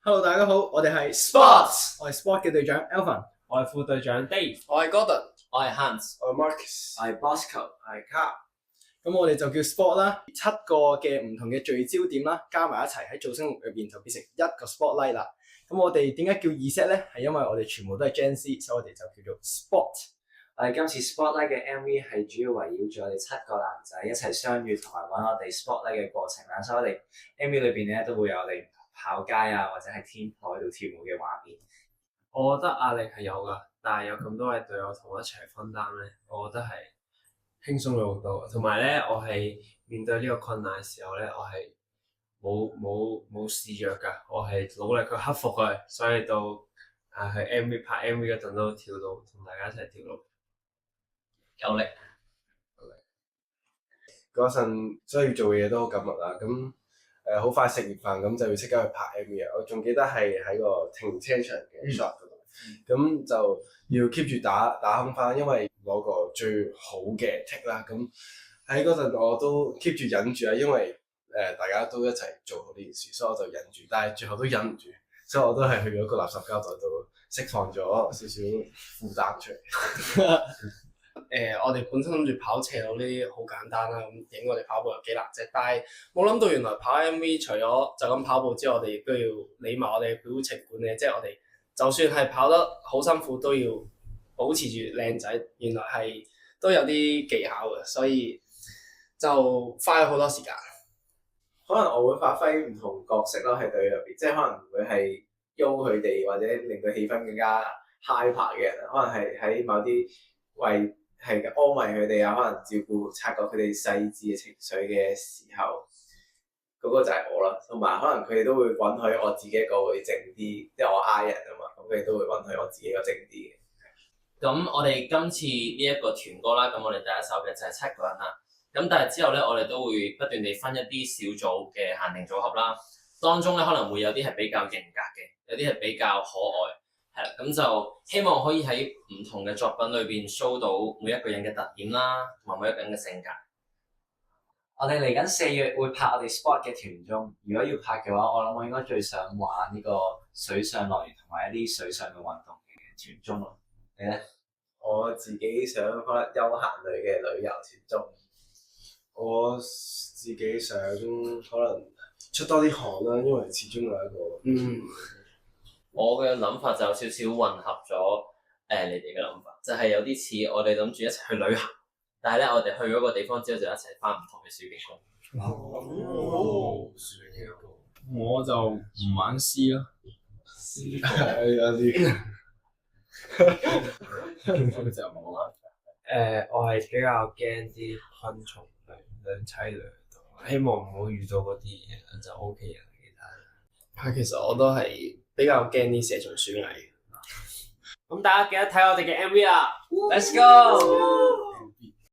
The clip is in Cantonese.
Hello，大家好，我哋係 Sports，我係 Sport 嘅隊長 Alvin，我係副隊長 Dave，我係 Gordon，我係 Hans，我係 Marcus，我係 Bosco，我係 Carl。咁我哋就叫 Sport 啦，7個嘅唔同嘅聚焦點啦，加埋一齊喺造星錄入邊就變成一個 Spotlight 啦。咁我哋點解叫2set咧？係因為我哋全部都係 Gen Z，所以我哋就叫做 Sport。我哋今次 Spotlight 嘅 MV 係主要圍繞住我哋7個男仔一齊相遇同埋揾我哋 Spotlight 嘅過程啦，所以我哋 MV 裏邊咧都會有我哋跑街啊或者喺天台度跳舞嘅畫面。我覺得壓力係有㗎，但係有咁多位隊友同我一齊分擔咧，我覺得係輕鬆咗好多。同埋咧，我係面對呢個困難嘅時候咧，我係冇示弱㗎，我係努力去克服佢，所以到去 MV 拍 MV 嗰陣都跳到同大家一齊跳到有力。嗰陣需要做嘅嘢都好緊密啦，咁好快食完飯咁就要即刻去拍 MV 啊！我仲記得係喺個停車場嘅 shop 嗰度，咁就要 keep 住打空翻，因為攞個最好嘅 take 啦。咁喺嗰陣我都 keep 住忍住啊，因為大家都一齊做好呢件事，所以我就忍住，但係最後都忍唔住，所以我都係去咗個垃圾膠袋度釋放咗少少負擔出嚟。我哋本身諗住跑斜路呢啲好簡單啦，咁影我哋跑步又幾難啫。但係冇諗到原來跑 MV 除咗就咁跑步之外，我哋亦都要理埋我哋嘅表情管理，即係我哋就算係跑得好辛苦，都要保持住靚仔。原來係都有啲技巧嘅，所以就花咗好多時間。可能我會發揮唔同角色咯，喺隊入邊，即係可能會係喐佢哋，或者令個氣氛更加 hyper 嘅人，可能係喺某啲位係安慰佢哋啊，可能照顧察覺佢哋細緻嘅情緒嘅時候，嗰個就係我啦。同埋可能佢哋都會允許我自己一個會靜啲，即係我 I 人啊嘛，咁佢哋都會允許我自己一個靜啲嘅。咁我哋今次呢一個團歌啦，咁我哋第一首嘅就係7個人啦。咁但係之後咧，我哋都會不斷地分一啲小組嘅限定組合啦。當中咧可能會有啲係比較型格嘅，有啲係比較可愛。係啦，咁就希望可以喺唔同嘅作品裏邊 show 到每一個人嘅特點啦，同埋每一個人嘅性格。我哋嚟緊4月會拍我哋 Sport 嘅團綜，如果要拍嘅話，我諗我應該最想玩呢個水上樂園同埋一啲水上嘅運動嘅團綜咯。你咧？我自己想可能休閒類嘅旅遊團綜。我自己想可能出多啲汗啦，因為始終有一個我嘅諗法就有少少混合咗你哋嘅諗法，就係有啲似我哋諗住一齊去旅行，但係咧我哋去嗰個地方之後就一齊翻唔同嘅暑期工。我就唔玩獅咯，有啲我就唔玩。我係比較驚啲昆蟲類兩棲類，希望唔好遇到嗰啲嘢就 OK 啦。其實我都係比較驚啲蛇蟲鼠蟻。咁大家記得睇我哋嘅 MV 啦 Let's go！